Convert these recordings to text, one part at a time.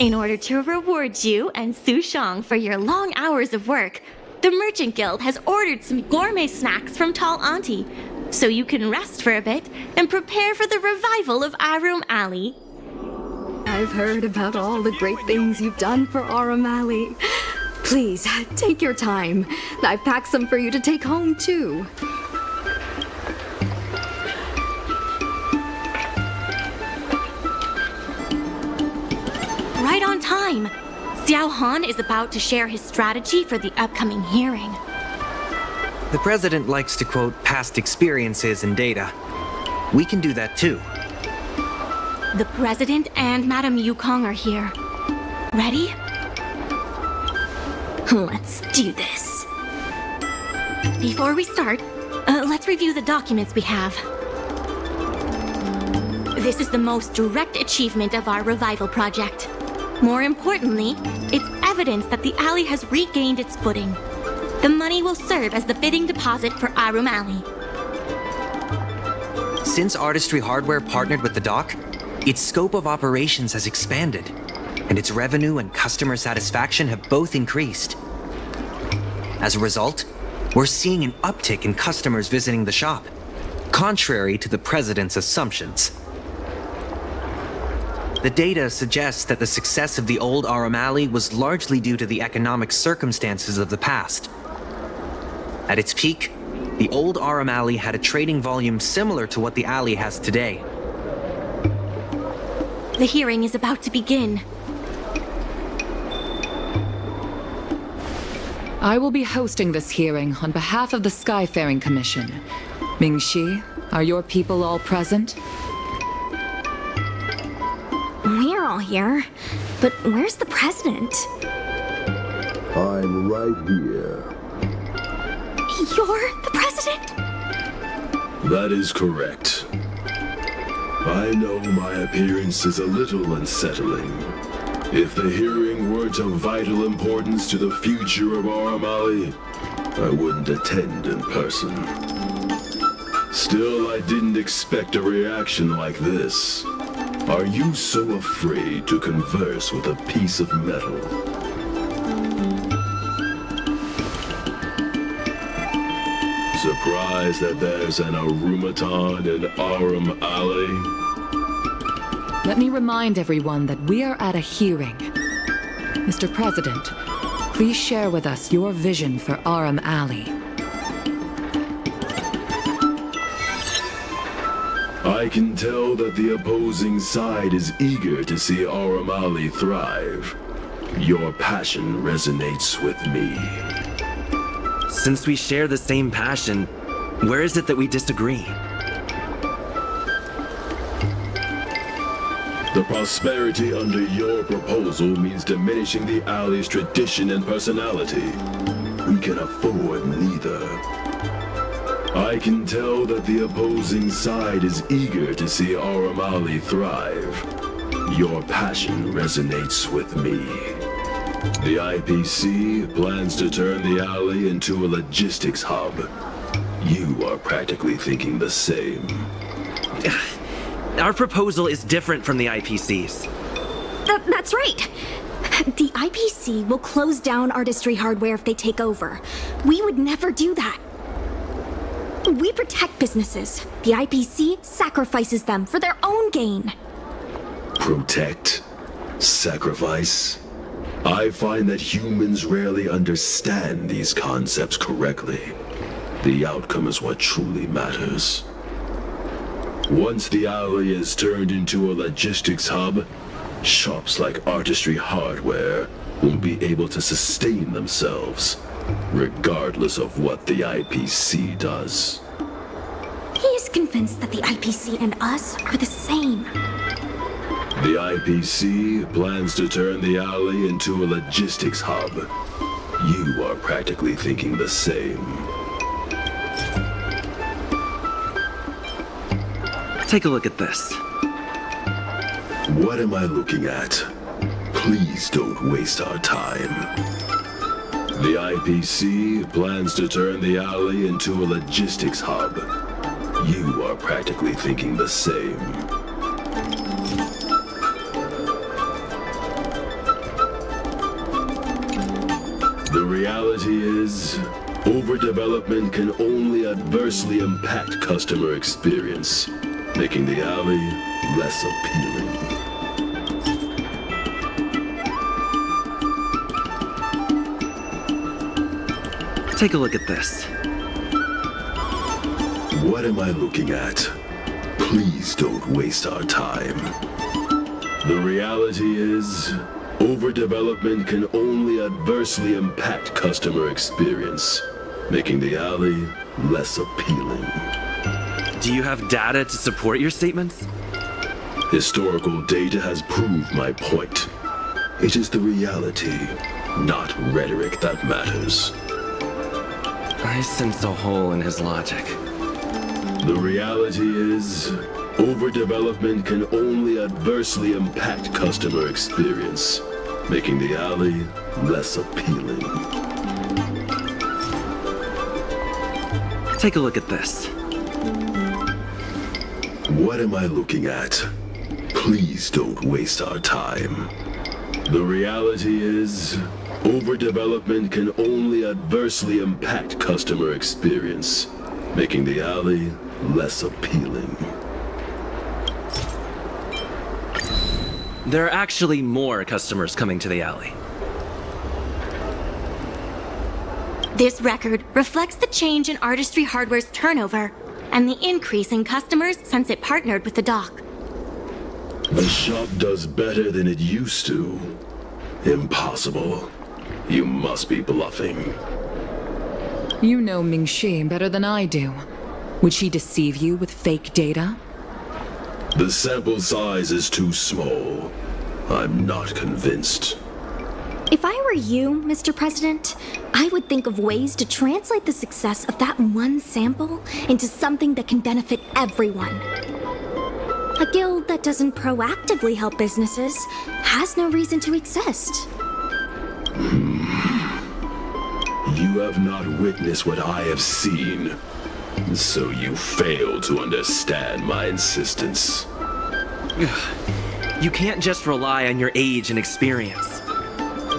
In order to reward you and Su Shang for your long hours of work, the Merchant Guild has ordered some gourmet snacks from Tall Auntie, so you can rest for a bit and prepare for the revival of Arum Alley. I've heard about all the great things you've done for Arum Alley. Please, take your time. I've packed some for you to take home, too. Right on time. Xiao Han is about to share his strategy for the upcoming hearing. The president likes to quote past experiences and data. We can do that too. The president and Madame Yukong are here. Ready? Let's do this. Before we start, let's review the documents we have. This is the most direct achievement of our revival project. More importantly, it's evidence that the alley has regained its footing. The money will serve as the bidding deposit for Arum Alley. Since Artistry Hardware partnered with the dock, its scope of operations has expanded, and its revenue and customer satisfaction have both increased. As a result, we're seeing an uptick in customers visiting the shop, contrary to the president's assumptions. The data suggests that the success of the old Arum Alley was largely due to the economic circumstances of the past. At its peak, the old Arum Alley had a trading volume similar to what the alley has today. The hearing is about to begin. I will be hosting this hearing on behalf of the Skyfaring Commission. Mingxi, are your people all present? We're all here, but where's the president? I'm right here. You're the president? That is correct. I know my appearance is a little unsettling. If the hearing weren't of vital importance to the future of Arum Alley, I wouldn't attend in person. Still, I didn't expect a reaction like this. Are you so afraid to converse with a piece of metal? Surprised that there's an Arumaton in Arum Alley? Let me remind everyone that we are at a hearing. Mr. President, please share with us your vision for Arum Alley. I can tell that the opposing side is eager to see Arum Alley thrive. Your passion resonates with me. Since we share the same passion, where is it that we disagree? The prosperity under your proposal means diminishing the alley's tradition and personality. We can afford neither. I can tell that the opposing side is eager to see Arum Alley thrive. Your passion resonates with me. The IPC plans to turn the alley into a logistics hub. You are practically thinking the same. Our proposal is different from the IPC's. That's right. The IPC will close down Artistry Hardware if they take over. We would never do that. We protect businesses. The IPC sacrifices them for their own gain. Protect? Sacrifice? I find that humans rarely understand these concepts correctly. The outcome is what truly matters. Once the alley is turned into a logistics hub, shops like Artistry Hardware will be able to sustain themselves, regardless of what the IPC does. He is convinced that the IPC and us are the same. The IPC plans to turn the alley into a logistics hub. You are practically thinking the same. Take a look at this. What am I looking at? Please don't waste our time. The IPC plans to turn the alley into a logistics hub. You are practically thinking the same. The reality is, overdevelopment can only adversely impact customer experience, making the alley less appealing. Take a look at this. What am I looking at? Please don't waste our time. The reality is, overdevelopment can only adversely impact customer experience, making the alley less appealing. Do you have data to support your statements? Historical data has proved my point. It is the reality, not rhetoric, that matters. I sense a hole in his logic. The reality is, overdevelopment can only adversely impact customer experience, making the alley less appealing. Take a look at this. What am I looking at? Please don't waste our time. The reality is, overdevelopment can only adversely impact customer experience, making the alley less appealing. There are actually more customers coming to the alley. This record reflects the change in Artistry Hardware's turnover and the increase in customers since it partnered with the dock. The shop does better than it used to. Impossible. You must be bluffing. You know Ming-Shi better than I do. Would she deceive you with fake data? The sample size is too small. I'm not convinced. If I were you, Mr. President, I would think of ways to translate the success of that one sample into something that can benefit everyone. A guild that doesn't proactively help businesses has no reason to exist. You have not witnessed what I have seen, so you fail to understand my insistence. You can't just rely on your age and experience.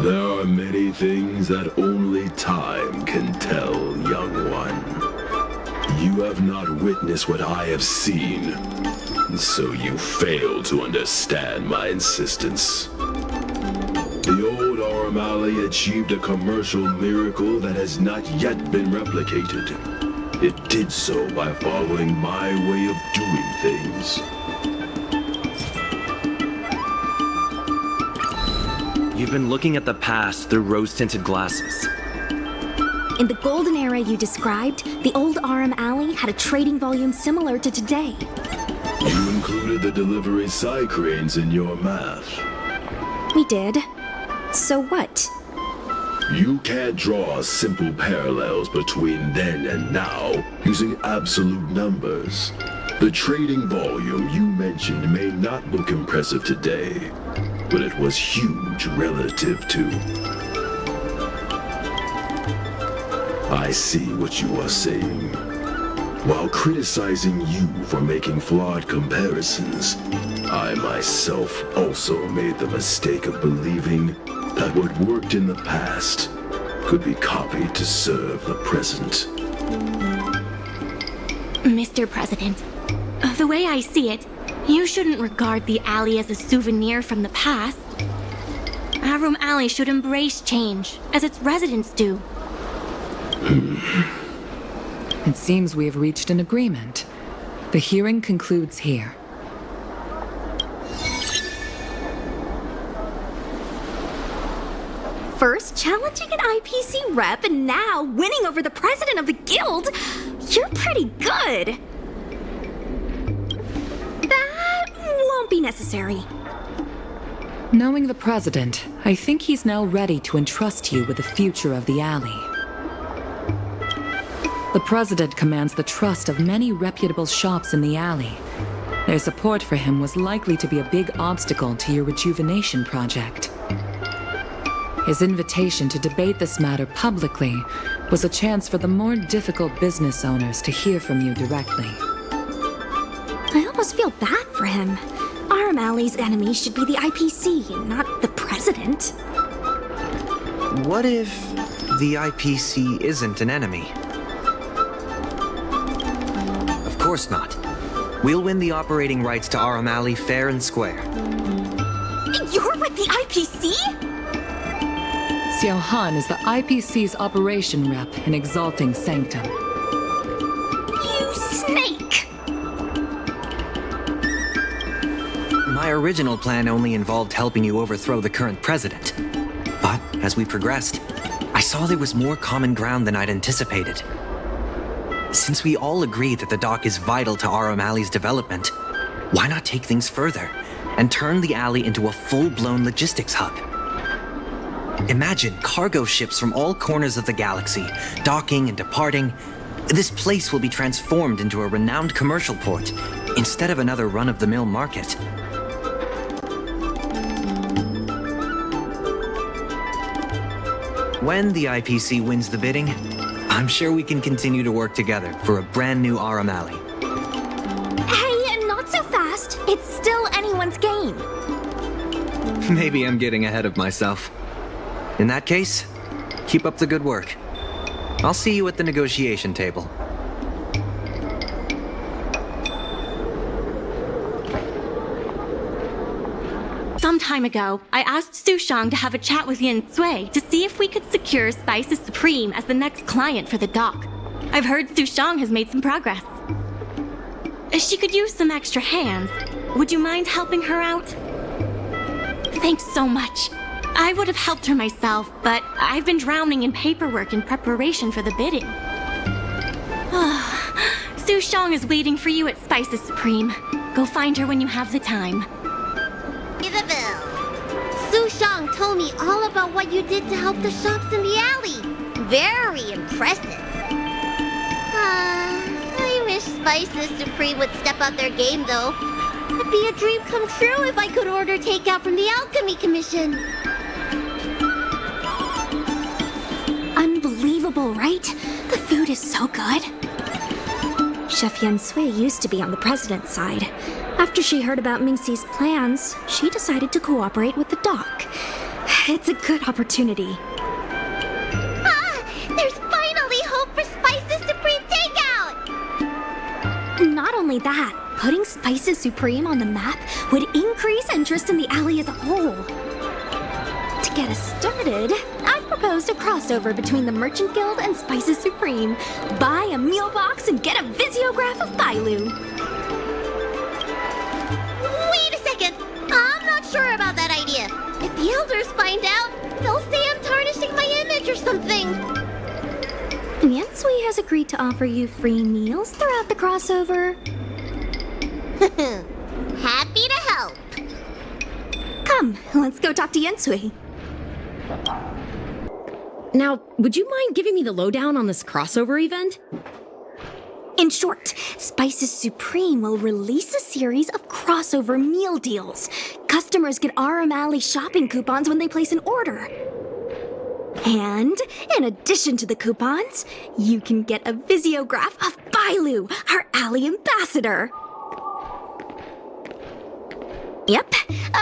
There are many things that only time can tell, young one. You have not witnessed what I have seen, so you fail to understand my insistence. The old O'Malley achieved a commercial miracle that has not yet been replicated. It did so by following my way of doing things. You've been looking at the past through rose-tinted glasses. In the golden era you described, the old RM Alley had a trading volume similar to today. You included the delivery side cranes in your math. We did. So what? You can't draw simple parallels between then and now using absolute numbers. The trading volume you mentioned may not look impressive today, but it was huge relative to... I see what you are saying. While criticizing you for making flawed comparisons, I myself also made the mistake of believing that what worked in the past could be copied to serve the present. Mr. President, the way I see it, you shouldn't regard the alley as a souvenir from the past. Arum Alley should embrace change, as its residents do. It seems we have reached an agreement. The hearing concludes here. First challenging an IPC rep and now winning over the president of the guild. You're pretty good. That won't be necessary. Knowing the president, I think he's now ready to entrust you with the future of the alley. The president commands the trust of many reputable shops in the alley. Their support for him was likely to be a big obstacle to your rejuvenation project. His invitation to debate this matter publicly was a chance for the more difficult business owners to hear from you directly. I almost feel bad for him. RM Alley's enemy should be the IPC, not the president. What if the IPC isn't an enemy. Of course not. We'll win the operating rights to Aram Alley fair and square. You're with the IPC? Xiao Han is the IPC's operation rep in Exalting Sanctum. You snake! My original plan only involved helping you overthrow the current president. But as we progressed, I saw there was more common ground than I'd anticipated. Since we all agree that the dock is vital to Aram Alley's development, why not take things further and turn the alley into a full-blown logistics hub? Imagine cargo ships from all corners of the galaxy, docking and departing. This place will be transformed into a renowned commercial port, instead of another run-of-the-mill market. When the IPC wins the bidding, I'm sure we can continue to work together for a brand new Aram Alley. Hey, not so fast. It's still anyone's game. Maybe I'm getting ahead of myself. In that case, keep up the good work. I'll see you at the negotiation table. Some time ago, I asked Sushang to have a chat with Yin Sui to see if we could secure Spices Supreme as the next client for the dock. I've heard Sushang has made some progress. She could use some extra hands. Would you mind helping her out? Thanks so much. I would have helped her myself, but I've been drowning in paperwork in preparation for the bidding. Sushang is waiting for you at Spices Supreme. Go find her when you have the time. Isabel, Sushang told me all about what you did to help the shops in the alley. Very impressive. I wish Spices Supreme would step up their game, though. It'd be a dream come true if I could order takeout from the Alchemy Commission. Unbelievable, right? The food is so good. Chef Yen Sui used to be on the president's side. After she heard about Mingxi's plans, she decided to cooperate with the dock. It's a good opportunity. There's finally hope for Spices Supreme takeout! Not only that, putting Spices Supreme on the map would increase interest in the alley as a whole. To get us started, I've proposed a crossover between the Merchant Guild and Spices Supreme. Buy a meal box and get a visiograph of Bailu. Wait a second! I'm not sure about that idea. If the elders find out, they'll say I'm tarnishing my image or something. Yen Sui has agreed to offer you free meals throughout the crossover. Happy to help. Come, let's go talk to Yen Sui. Now, would you mind giving me the lowdown on this crossover event? In short, Spices Supreme will release a series of crossover meal deals. Customers get Aram Alley shopping coupons when they place an order. And, in addition to the coupons, you can get a visiograph of Bailu, our alley ambassador. Yep,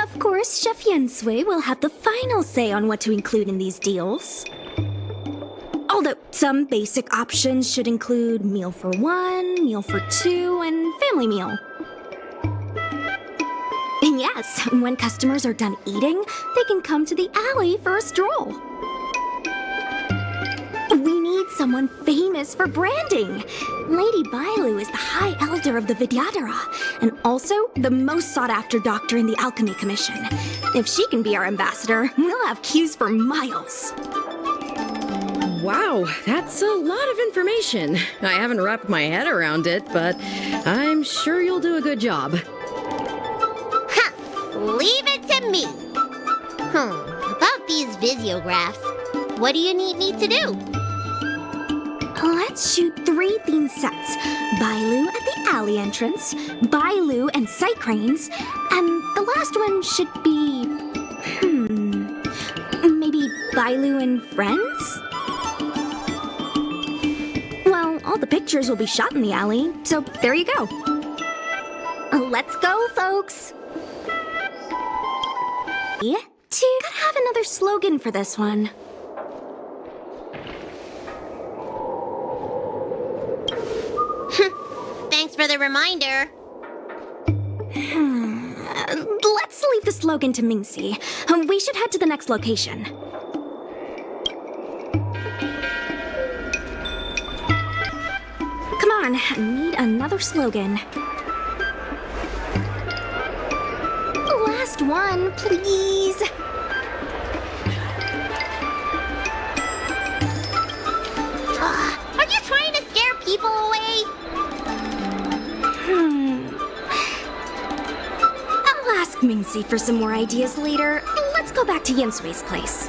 of course, Chef Yen Sui will have the final say on what to include in these deals. Although some basic options should include meal for one, meal for two, and family meal. And yes, when customers are done eating, they can come to the alley for a stroll. We need someone famous for branding. Lady Bailu is the High Elder of the Vidyadhara, and also the most sought-after doctor in the Alchemy Commission. If she can be our ambassador, we'll have queues for miles. Wow, that's a lot of information. I haven't wrapped my head around it, but I'm sure you'll do a good job. Ha! Leave it to me. About these visiographs, what do you need me to do? Let's shoot 3 theme sets. Bailu at the alley entrance, Bailu and sight cranes, and the last one should be... maybe Bailu and friends? Well, all the pictures will be shot in the alley, so there you go. Let's go, folks! Gotta have another slogan for this one. for the reminder. Let's leave the slogan to Mingxi. We should head to the next location. Come on, need another slogan. Last one, please. Are you trying to scare people away? I'll ask Mingxi for some more ideas later. Let's go back to Yinsui's place.